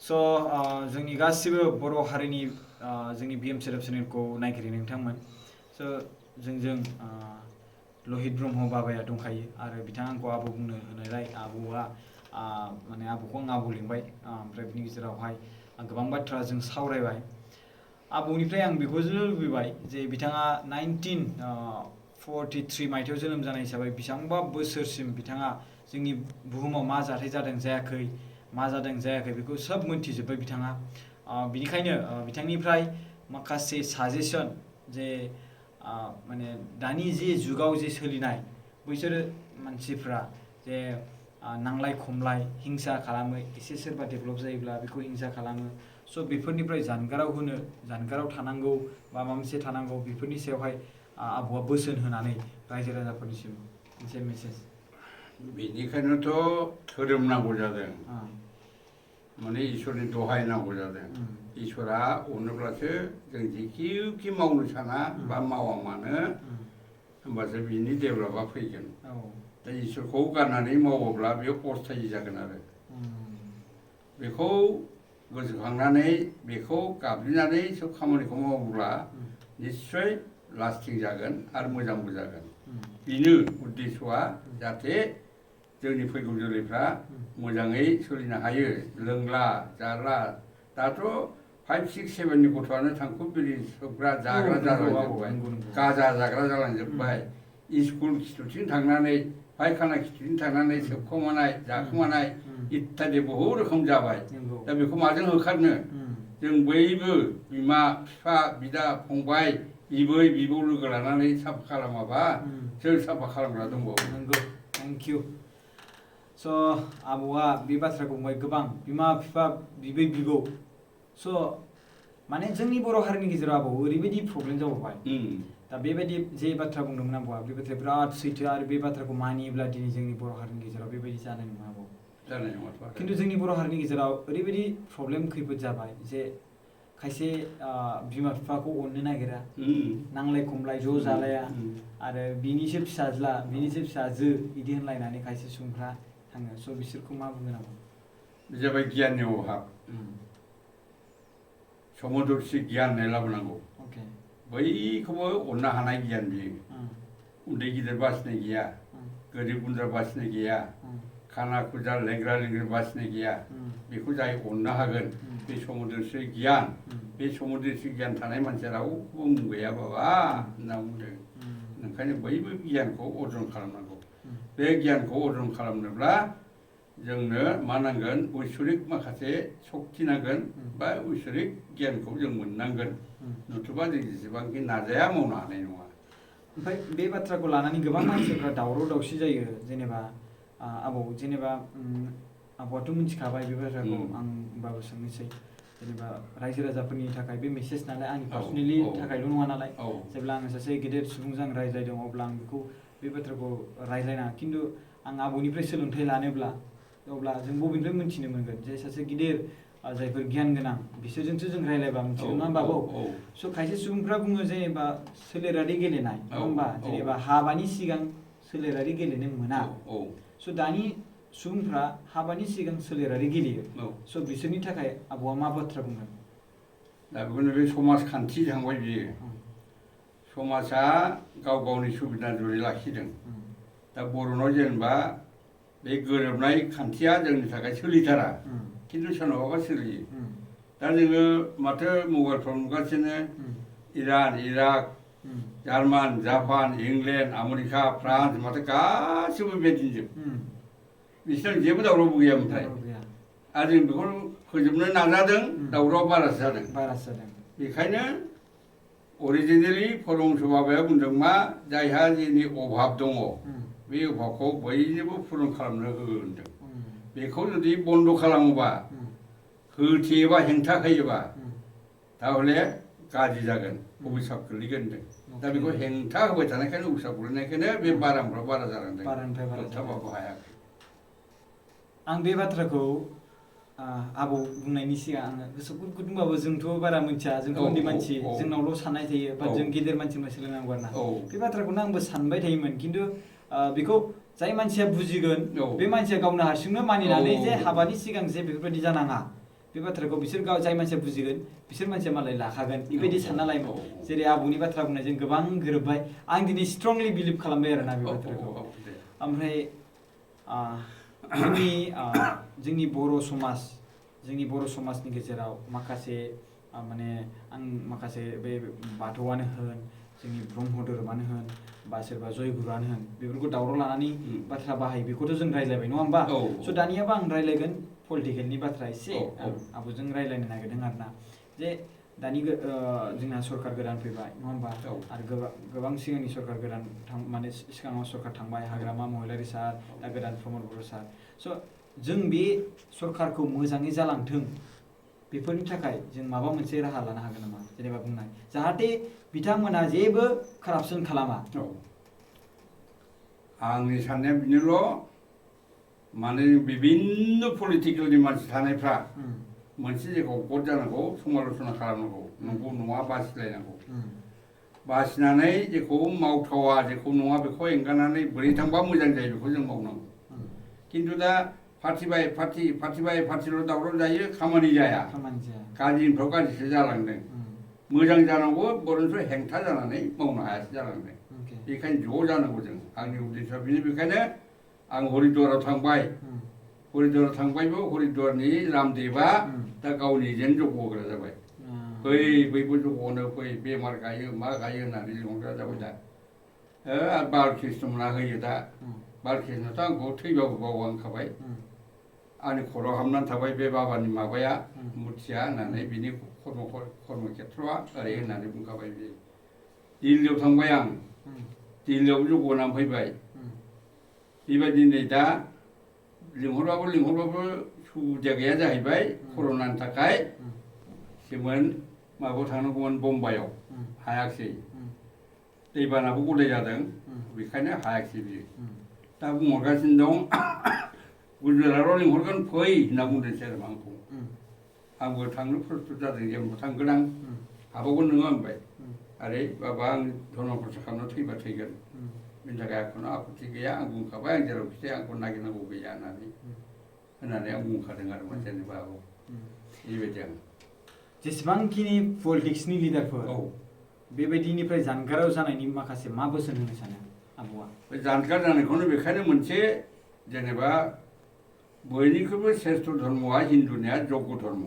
स' जोंनि गासिबो बर' हारिनि जोंनि BM सेरेब चेनेलखौ नायगिरि नोंथांमोन स' जोंजों लहित ब्रह्म बाबाया दंखायो आरो बिथाङा आंखौ आबौ बुंनो होनायलाय आबौआ माने आबौखौ आं आबौ लिंबाय ओमफ्राय बिनि गेजेरावहाय गोबां बाथ्रा जों सावरायबाय आबौनिफ्राय आं बेखौसो लुबैबाय जे बिथाङा 1943 मायथाइयाव जोनोम जानाय हिसाबै बेसेबांबा बोसोरसिम बिथाङा जोंनि बुहुमाव मा जाथाय जादों जायाखै मा जादों जायाखै बेखौ सब मोनथिजोब्बाय बिथाङा बिनिखायनो बिथांनिफ्राय माखासे साजेसन जे माने दानि जे जुगाव जे सोलिनाय बैसोर मानसिफ्रा जे नांलाय खमलाय हिंसा खालामो एसे सोरबा डेभेलप जायोब्ला बेखौ हिंसा खालामो स' बेफोरनिफ्राय जानगाराव थानांगौ बा माबा मोनसे थानांगौ बेफोरनि सायावहाय आबौआ बोसोन होनानै रायजो राजाफोरनिसिम मोनसे मेसेज बेनिखायनोथ' धोरोम नांगौ जादों माने इसोरनि दहाय नांगौ जादों इसोरा अनोब्लासो जों जेखि मावनो साना बा मावा मानो होमबासो बिनि डेभेलपा फैगोन दा इसोरखौ गारनानै मावोब्ला बेयो अस्थायि जागोन आरो बेखौ गोसोखांनानै बेखौ गाबज्रिनानै सोब खामानिखौ मावोब्ला निस्सय लास्टिं जागोन आरो मोजांबो जागोन बेनो उद्देश्यआ जाहाथे जोंनि फैगौ जोलैफ्रा मोजाङै सोलिनो हायो लोंला जाला दाथ' 5, 6, 7नि गथ'आनो थांखु बिरि सोबग्रा जाग्रा जालांजोब्बाय गाजा जाग्रा जालांजोब्बाय स्कुल खिथुथिं थांनानै फायखाना खिथुथिं थांनानै सोबखोमानाय जाखोमानाय इत्यादि बहुद रोखोम जाबाय दा बेखौ माजों होखारनो जों बयबो बिमा बिफा बिदा फंबाय बिबै बिबौ लोगो लानानै साफा खालामाबा सोर साफा खालामग्रा दंबावो नंगौ थेंक इउ स' आबौआ बे बाथ्राखौ बुंबाय गोबां बिमा बिफा बिबै बिबौ स' माने जोंनि बर' हारिनि गेजेराव आबौ ओरैबायदि प्रब्लेम जाबोबाय दा बेबायदि जे बाथ्रा बुंदोंमोन आबौआ बे बाथ्राया बिराद सैथो आरो बे बाथ्राखौ मानियोब्ला दिनै जोंनि बर' हारिनि गेजेराव बेबायदि जानाय नङा आबौ जानाय नङाथ' खिन्थु जोंनि बर' हारिनि गेजेराव ओरैबायदि प्रब्लेम खैफोद जाबाय जे खायसे बिमा बिफाखौ अननो नागिरा नांलाय खमलाय ज' जालाया आरो बिनिसो फिसाज्ला बिनिसो फिसाजो बिदि होनलायनानै खायसे सुबुंफ्रा थाङो स' बिसोरखौ मा बुंगोन आबौ जाबाय गियाननि अभाब समदर्शि गियान लाबोनांगौ बयखौबो अननो हानाय गियान बियो उन्दै गिदिर बासिनाय गैया गोरिब गुन्द्रा बासिनाय गैया खाना खुजा लेंग्रा लेंग्रि बासिनाय गैया बेखौ जाय अननो हागोन बे समदर्शि गियान बे समदर्शि गियान थानाय मानसिया रावबो मुगैया बाबा होनना बुंदों ओंखायनो बयबो गियानखौ अर्जन खालामनांगौ बे गियानखौ अर्जन खालामनोब्ला जोंनो मा नांगोन ऐश्वरिक माखासे सक्ति नांगोन बा ऐश्वरिक गियानखौ जों मोननांगोन नथुबा जों जेसेबांखि नाजाया मावनो हानाय नङा ओमफ्राय बे बाथ्राखौ लानानै गोबां मानसिफ्रा दावराव दावसि जायो जेनेबा आबौ जेनेबा आबौआथ' मिथिखाबाय बे बाथ्राखौ आं होमबाबो सोंनोसै जेनेबा रायजो राजाफोरनि थाखाय बे मेसेज नालाय आंनि पार्सनेलि थाखायल' नङा नालाय जेब्ला आङो सासे गेदेर सुबुंजों रायज्लायदों अब्ला आं बेखौ बे बाथ्राखौ रायज्लायनाङा खिन्थु आं आबौनिफ्राय सोलोंथाइ लानोब्ला अब्ला जों बबेनिफ्राय मोनथिनो मोनगोन जे सासे गिदिर जायफोर गियान गोनां बिसोरजोंसो जों रायज्लायबा मिथिगोन नङा होमबा आबौ स' खायसे सुबुंफ्रा बुङो जेनेबा सोलेरारि गेलेनाय नङा होमबा जेनेबा हाबानि सिगां सोलेरारि गेलेनो मोना स' दानि सुबुंफ्रा हाबानि सिगां सोलेरारि गेलेयो स' बिसोरनि थाखाय आबौआ मा बाथ्रा बुंगोन दा बेखौनो बे समाजखान्थि थांबाय बियो समाजा गाव गावनि सुबिदा जरै लाखिदों दा बर'नाव जेनेबा बे गोरोबनाय खान्थिया जोंनि थाखाय सोलिथारा खिन्थु सोरनावबा सोलियो दा जोङो माथो मबाइलफ्राव नुगासिनो Iran Iraq German Japan inland America France माथो गासिबो बेदिनजोब बिसोरनाव जेबो दावरावबो गैया ओमफ्राय आरो जों बेखौ फोजोबनो नाजादों दावराव बारासो जादों बेखायनो अरिजिनेलि परमहंस बाबाया बुंदों मा जायहा जेनि अभाब दङ बे अभाबखौ बयनोबो पुरन खालामनो हो होनदों बेखौ जुदि बन्द खालामोबा होथेयोबा हेंथा होयोबा ताहले गाज्रि जागोन अभिशाप गोलैगोन होनदों दा बेखौ हेंथा होबाय थानायखायनो अभिशाप गोलैनायखायनो बे बारानिफ्राय बारा जालांदों होबथाबाबो हायाखै आं बे बाथ्राखौ आबौ बुंनायनि सिगां आङो गोसो गुद गुदुंबाबो जोंथ' बारा मिथिया जोंथ' उन्दै मानसि जोंनावल' साननाय थायो बा जों गेदेर मानसिनिफ्राय सोलोंनांगौ आरोना बे बाथ्राखौनो आंबो सानबाय थायोमोन खिन्थु बेखौ जाय मानसिया बुजिगोन बे मानसिया गावनो हारसिंनो मानिनानै जे हाबानि सिगां जे बेफोरबायदि जानाङा बे बाथ्राखौ बिसोर जाय मानसिया बुजिगोन बिसोर मानसिया मालाय लाखागोन बेबायदि सानना लायोमोन जेरै आबौनि बाथ्रा बुंनायजों गोबां गोरोबबाय आं दिनै स्ट्रंलि बिलिभ खालामबाय आरोना बे बाथ्राखौ ओमफ्राय जोंनि बर' समाजनि गेजेराव माखासे माने आं माखासे बे बाथौआनो होन जोंनि ब्रह्म धोरोमानो होन बा सोरबा जयगुरुआनो होन बेफोरखौ दावराव लानानै बाथ्रा बाहायो बेखौथ' जों रायज्लायबाय नङा होमबा स' दानियाबा आं रायज्लायगोन पलिटिकेलनि बाथ्रा एसे आबौजों रायज्लायनो नागिरदों आरोना जे दानि जोंना सरकार गोदान फैबाय नङा होमबा आरो गोबां सिगांनि सरकार गोदान माने सिगाङाव सरकार थांबाय हाग्रामा महिलारि सार दा गोदान प्रमद बर' सार स' जों बे सरकारखौ मोजाङै जालांथों बेफोरनि थाखाय जों माबा मोनसे राहा लानो हागोन नामा जेनेबा बुंनाय जाहाथे बिथांमोना जेबो कारापसन खालामा आंनि साननाया बिनोल' माने बिभिन्न पलिटिकेलनि मानसि थानायफ्रा मोनसे जायगायाव गद जानांगौ समाल'सना खालामनांगौ नंगौ नङा बासिलायनांगौ बासिनानै जेखौ मावथावा जेखौ नङा बेखौ एंगारनानै बोरै थांबा मोजां जायो बेखौ जों मावनांगौ खिन्थु दा पार्टि बाय पार्टिल' दावराव जायो खामानि जाया गाज्रिनिफ्राय गाज्रिसो जालांदों मोजां जानांगौ बर'निफ्राय हेंथा जानानै मावनो हायासो जालांदों बेखायनो ज' जानांगौ जों आंनि उद्देश्यआ बेनिखायनो आं हरिद्वाराव थांबायबो हरिद्वारनि रामदेबा दा गावनि एजेन्ट जग होग्रा जाबाय बैबो जग'नो फै बेमार गायो मा गायो होननानै लिंहरग्रा जाबाय दा आरो बालकृष्ण मोना होयो दा बालकृष्णआथ' आंखौ थैबाबो बावगांखाबाय आंनि खर'आव हाबनानै थाबाय बे बाबानि माबाया मुर्तिया होननानै बिनि कर्म खेत्र'आ ओरै होननानै बुंखाबाय बे दिल्लीयाव थांबाय आं दिल्लीयावबो जग होनानै फैबाय बेबायदि नै दा लिंहरबाबो सुबिदा गैया जाहैबाय कर'नानि थाखाय सेमोन माबायाव थांनांगौमोन बम्बाइआव हायाखिसै दैबानाबो गदाय जादों बेखायनो हायाखिसै बियो दा बुंहरगासिनो दं गुजरातआव लिंहरगोन फै होनना बुंदोंसै आरो आंखौ आंबो थांनो प्रस्टुत जादों जेनेबा थांगोन आं हाबावगोन नोङो होनबाय आरे बाबा आं धर्म प्रसाद खालामना थैबा थैगोन बेनि थाखाय आंखौनो आपत्ति गैया आं बुंखाबाय आं जेराव खिथाया आंखौ नागिरनांगौ गैया होननानै आं बुंखादों आरो जेनेबा बेबायदि आं जेसेबांखिनि पलिटिक्सनि लिडारफोर बेबायदिनिफ्राय जानगाराव जानायनि माखासे मा बोसोन होनो सानो आबौआ बे जानगार जानायखौनो बेखायनो मोनसे जेनेबा बयनिख्रुइबो श्रेष्ठ धर्मआ हिन्दुनिया जग्य धर्म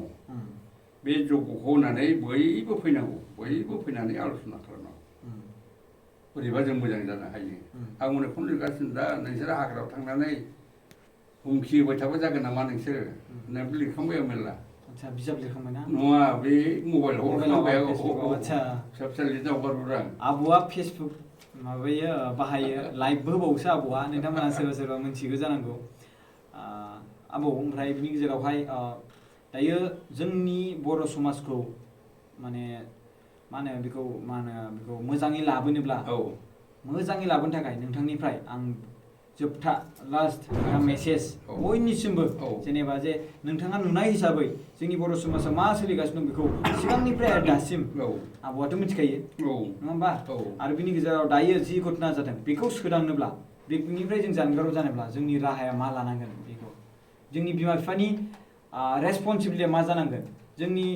बे जग्यखौ होनानै बयबो फैनांगौ बयबो फैनानै आल'सना खालामनांगौ बोरैबा जों मोजां जानो हायो आं उनावखौनो लिरगासिनो दा नोंसोरो हाग्रायाव थांनानै हुमखि होबाय थाबा जागोन नामा नोंसोर होननानैबो लिरखांबाय आं मेरला बिजाब लिरखांबाय ना नङा बे मबाइलाव हरखांबाय फिसा फिसा लिरना हगारहरो आं आबौआ फेसबुक माबायो बाहायो लाइभबो होबावोसो आबौआ नोंथांमोना सोरबा मिथिगौ जानांगौ आबौ ओमफ्राय बिनि गेजेरावहाय दायो जोंनि बर' समाजखौ माने मा होनो बेखौ मोजाङै लाबोनोब्ला मोजाङै लाबोनो थाखाय नोंथांनिफ्राय आं जोबथा लास्ट मेसेज बयनिसिमबो जेनेबा जे नोंथाङा नुनाय हिसाबै जोंनि बर' समाजाव मा सोलिगासिनो दं बेखौ सिगांनिफ्राय दासिम आबौआथ' मिथिखायो नङा होमबा आरो बिनि गेजेराव दायो जि घटना जादों बेखौ सोदांनोब्ला बेनिफ्राय जों जानगाराव जानोब्ला जोंनि राहाया मा लानांगोन बेखौ जोंनि बिमा बिफानि रेसपन्सिबिलिटिया मा जानांगोन जोंनि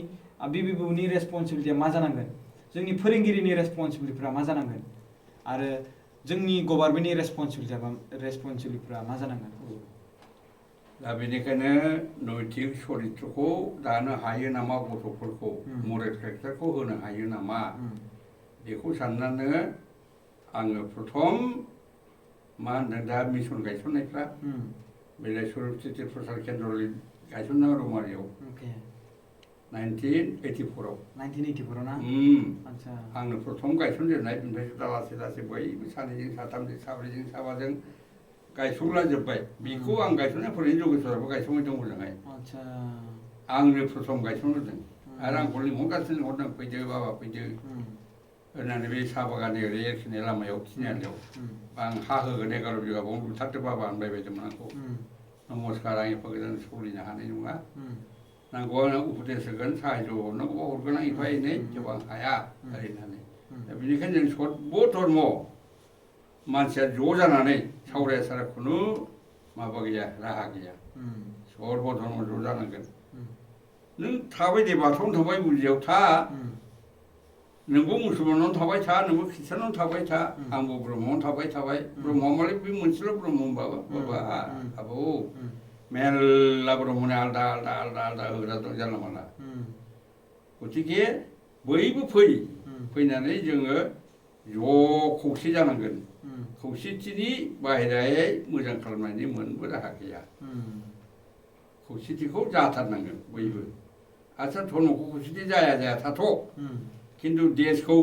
बिबौनि रेसपन्सिबिलिटिया मा जानांगोन जोंनि फोरोंगिरिनि रेसपन्सिबिलिटिफ्रा मा जानांगोन आरो जोंनि गभर्नमेन्टनि रेसपन्सिबिलिटिफ्रा मा जानांगोन दा बेनिखायनो नैतिक चरित्रखौ दानो हायो नामा गथ'फोरखौ मरेल केरेक्टारखौ होनो हायो नामा बेखौ साननानै आङो प्रथम मा होनदों दा मिसन गायसननायफ्रा बेलाइसर प्रसाद केन्द्र गायसनना रौमारियाव 1984 ना आंनो प्रथम गायसनजेननाय बेनिफ्राय दा लासै लासै बयबो सानैजों साथामजों साब्रैजों साबाजों गायसनला जोब्बाय बेखौ आं गायसननाय फरायनो जगेश्वराबो गायसनबाय दं मोजाङै आंनो प्रथम गायसनग्रोदों आरो आंखौ लिंहरगासिनो लिंहरदों फैदो बाबा फैदो होननानै बे साहा बागाननि ओरै एरखिनाय लामायाव थिनियालियाव आं हा होगोन 11 बिगा बावनो लुथारदो बाबा होनबाय बायदोंमोन आंखौ नमस्कार आं एफा गोजान सलिनो हानाय नङा नांगौ आंनो उपदेश होगोन साहाय्य हरनांगौबा हरगोन आं एफा एनै थेवबो आं हाया ओरै होननानै दा बेनिखायनो जों सर्ब धर्म मानसिया ज' जानानै सावराया सारा खुनु माबा गैया राहा गैया सर्ब धर्म ज' जानांगोन नों थाबाय दे बाथौआवनो थाबाय बुजियाव था नोंबो मुसलमानावनो थाबाय था नोंबो ख्रिस्टानावनो थाबाय था आंबो ब्रह्मआवनो थाबाय ब्रह्मआ मालाय बे मोनसेल' ब्रह्म होनबाबो बाबा आबौ मेरला ब्रह्मनि आलदा आलदा आलदा आलदा होग्रा दं जानला मानला गतिके बयबो फैनानै जोङो ज' खौसे जानांगोन खौसेथिनि बाहेरायै मोजां खालामनायनि मोनबो राहा गैया खौसेथिखौ जाथारनांगोन बयबो आच्छा धर्मखौ खौसेथि जाया थाथ' खिन्थु देशखौ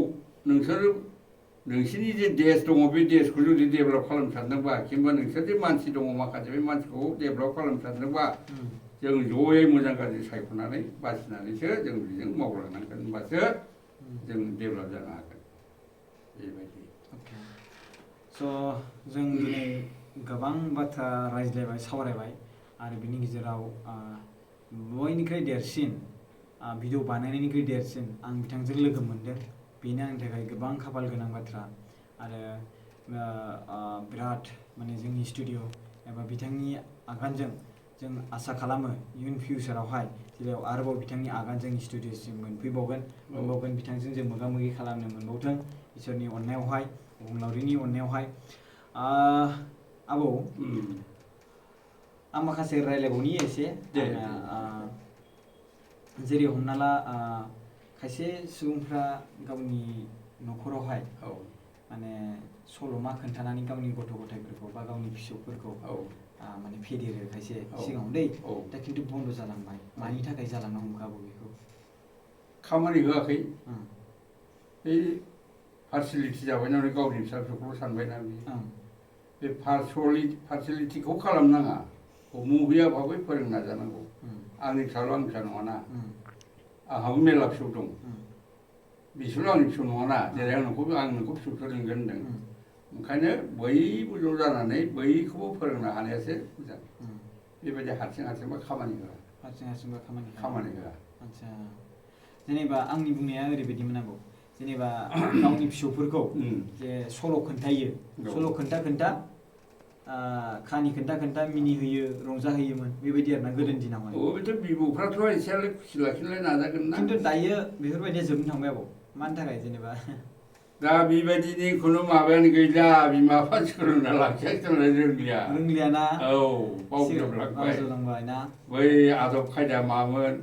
नोंसोरनि जे देश दङ बे देशखौ जुदि डेभेलप खालामनो सानदोंबा किंबा नोंसोर जे मानसि दङ माखासे बे मानसिखौ डेभेलप खालामनो सानदोंबा जों जयै मोजां गाज्रि सायख'नानै बासिनानैसो जों बेजों मावलांनांगोन होनबासो जों डेभेलप जानो हागोन बेबायदि स' जों दिनै गोबां बाथ्रा रायज्लायबाय सावरायबाय आरो बिनि गेजेराव बयनिख्रुइ देरसिन भिडिअ बानायनायनिख्रुइ देरसिन आं बिथांजों लोगो मोनदों बेनो आंनि थाखाय गोबां खाफाल गोनां बाथ्रा आरो बिराद माने जोंनि स्टुडिअ एबा बिथांनि आगानजों जों आसा खालामो इयुन फिउचारावहाय जेराव आरोबाव बिथांनि आगान जोंनि स्टुडिअसिम मोनफैबावगोन बिथांजों जों मोगा मोगि खालामनो मोनबावथों इसोरनि अननायावहाय अबंलावरिनि अननायावहाय आबौ आं माखासे रायलायबावनि एसे जेरै हमना ला खायसे सुबुंफ्रा गावनि न'खरावहाय माने सल'मा खोन्थानानै गावनि गथ' गथायफोरखौ बा गावनि फिसौफोरखौ माने फेदेरो खायसे सिगाङाव दा खिन्थु बन्द जालांबाय मानि थाखाय जालांनो हमखाबो बेखौ खामानि होआखै बे पार्सुवेलिटि जाबाय नालाय गावनि फिसा फिसौखौल' सानबायना बे पार्सुवेलिटिखौ खालामनाङा मुहियाबाबो फोरोंनो नाजानांगौ आंनि फिसाल' आंनि फिसा नङाना आंहाबो मेरला फिसौ दं बिसोरल' आंनि फिसौ नङाना जेरै आं नोंखौ फिसौफोर लिंगोन होनदों ओंखायनो बयबो ज' जानानै बयखौबो फोरोंनो हानायासो मोजां बेबायदि हारसिंबा खामानि होआ खामानि होआ आच्छा जेनेबा आंनि बुंनाया ओरैबायदिमोन आबौ जेनेबा गावनि फिसौफोरखौ जे सल' खोन्थायो सल' खोन्था खाहानि खोन्था मिनिहोयो रंजाहोयोमोन बेबायदि आरोना गोदोनि दिनावहाय बेथ' बिबौफ्राथ' एसेयालाय खुसि लाखिनोलाय नाजागोन ना खिन्थु दायो बेफोरबायदिया जोबनो थांबाय आबौ मानि थाखाय जेनेबा दा बेबायदिनि खुनु माबायानो गैला बिमा बिफा सोलोंना लाखियाखै रोंलियाना बावजोबलांबाय ना बै आदब खायदा मामोन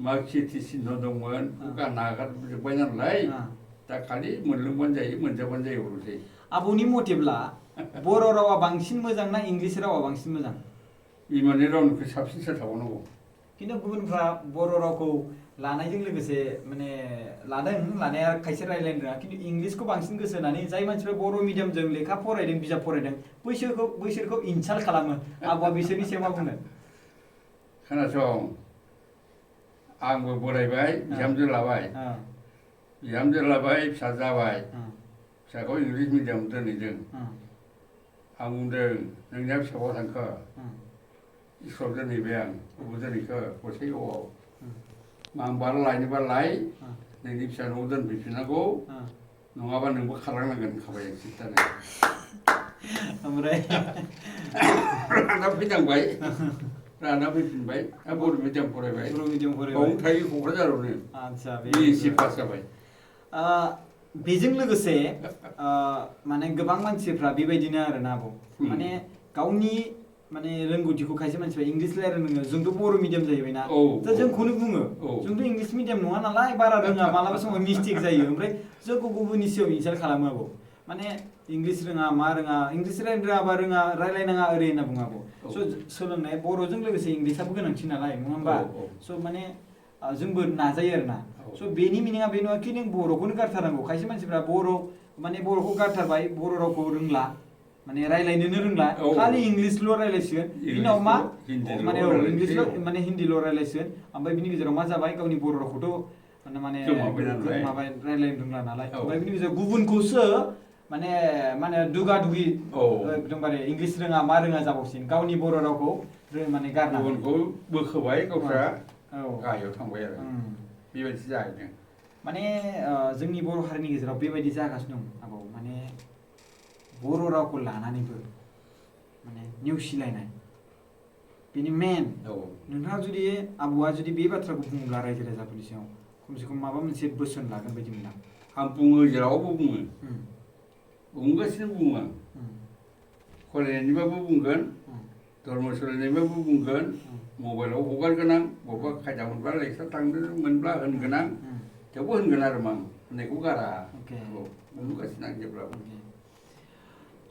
मा कीर्ति चिह्न दंमोन गानना नागारजोब्बाय नालाय दा खालि मोनलोंबानो जायो मोनजाबानो जायो अर'सै आबौनि मथेब्ला बर' रावा बांसिन मोजां ना इंलिस रावा बांसिन मोजां बिमानि रावनिख्रुइ साबसिन सोर थाबावनांगौ खिन्थु गुबुनफ्रा बर' रावखौ लानायजों लोगोसे माने लानाया खायसे रायज्लायनो रोङा खिन्थु इंलिसखौ बांसिन गोसो होनानै जाय मानसिफ्रा बर' मिडियामजों लेखा फरायदों बिजाब फरायदों बैसोरखौ इनसाल्ट खालामो आबौआ बिसोरनि सायाव मा बुंनो खोनासं आंबो बोरायबाय बिहामजो लाबाय फिसा जाबाय फिसाखौ इंलिस मिडियामाव दोनहैदों आं बुंदों नोंनिया फिसाखौ थांखो स्कुलाव दोनहैबाय आं बबाव दोनहैखो गसाइगावआव आं बार लायनोबा लाय नोंनि फिसा न'आव दोनफैफिननांगौ नङाबा नोंबो खारलांनांगोन होनखाबाय आं खिन्थानो ओमफ्राय राना फैनांबाय राना फैफिनबाय बर' मिडियाम फरायबाय बावनो थायो क'क्राझारावनो आच्छा BSc पास जाबाय बेजों लोगोसे माने गोबां मानसिफ्रा बेबायदिनो आरोना आबौ माने गावनि माने रोंगौथिखौ खायसे मानसिफ्रा इंलिस रायज्लायनो रोङो जोंथ' बर' मिडियाम जाहैबायना दा जोंखौनो बुङो जोंथ' इंलिस मिडियाम नङा नालाय बारा रोङा मालाबा समाव मिस्टेक जायो ओमफ्राय जोंखौ गुबुननि सिगाङाव इनसाल्ट खालामो आबौ माने इंलिस रोङा मा रोङा इंलिस रायलायनो रोङाबा रायलायनाङा ओरै होनना बुङो आबौ स' सोलोंनाय बर'जों लोगोसे इंलिसाबो गोनांथि नालाय नङा होमबा स' माने जोंबो नाजायो आरोना स' बेनि मिनिङा बे नङा कि नों बर'खौनो गारथारनांगौ खायसे मानसिफ्रा बर'खौ गारथारबाय बर' रावखौ रोंला माने रायलायनोनो रोंला खालि इंलिसल' रायलायसिगोन बिनाव मा माने इंलिसल' माने हिन्दील' रायलायसिगोन ओमफ्राय बिनि गेजेराव मा जाबाय गावनि बर' रावखौथ' माने रायलायनो रोंला नालाय ओमफ्राय बिनि गेजेराव गुबुनखौसो माने दुगा दुगि एकदमबारे इंलिस रोङा मा रोङा जाबावसिगोन गावनि बर' रावखौ माने गारना गुबुनखौ बोखोबाय गावस्रा गाहायाव थांबाय आरो बेबायदि जाहैदों माने जोंनि बर' हारिनि गेजेराव बेबायदि जागासिनो दं आबौ माने बर' रावखौ लानानैबो माने नेवसिलायनाय बेनि मेन औ नोंथाङा जुदि आबौआ जुदि बे बाथ्राखौ बुङोब्ला रायजो राजाफोरनि सिगाङाव खमसे खम माबा मोनसे बोसोन लागोन बायदि मोनदां आं बुङो जेरावबो बुङो बुंगासिनो बुङो आं फरायनायनिबाबो बुंगोन धर्म सोलायनायबाबो बुंगोन मबाइलाव हगारगोन आं बबेबा खायदा मोनबा लेक्सार थांनो मोनब्ला होनगोन आं थेवबो होनगोन आरो आं होननायखौ गारा बुंगासिनो आं जेब्लाबो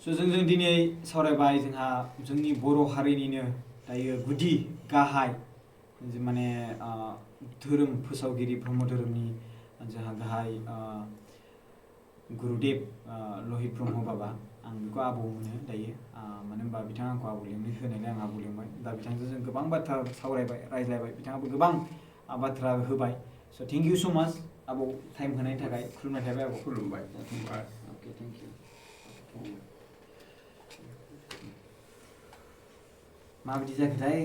स' जों दिनै सावरायबाय जोंहा जोंनि बर' हारिनिनो दायो गुदि गाहाय माने धोरोम फोसावगिरि ब्रह्म धोरोमनि जोंहा गाहाय गुरुदेब लहित ब्रह्म बाबा आं बेखौ आबौ होनो दायो मानो होनबा बिथाङा आंखौ आबौ लिंनो होनायलाय आं आबौ लिंबाय दा बिथांजों जों गोबां बाथ्रा सावरायबाय रायज्लायबाय बिथाङाबो गोबां बाथ्रा होबाय स' थेंक इउ स' माच आबौ टाइम होनायनि थाखाय खुलुमनाय थाबाय आबौ खुलुमबाय अके थेंक इउ माबायदि जाखोथाय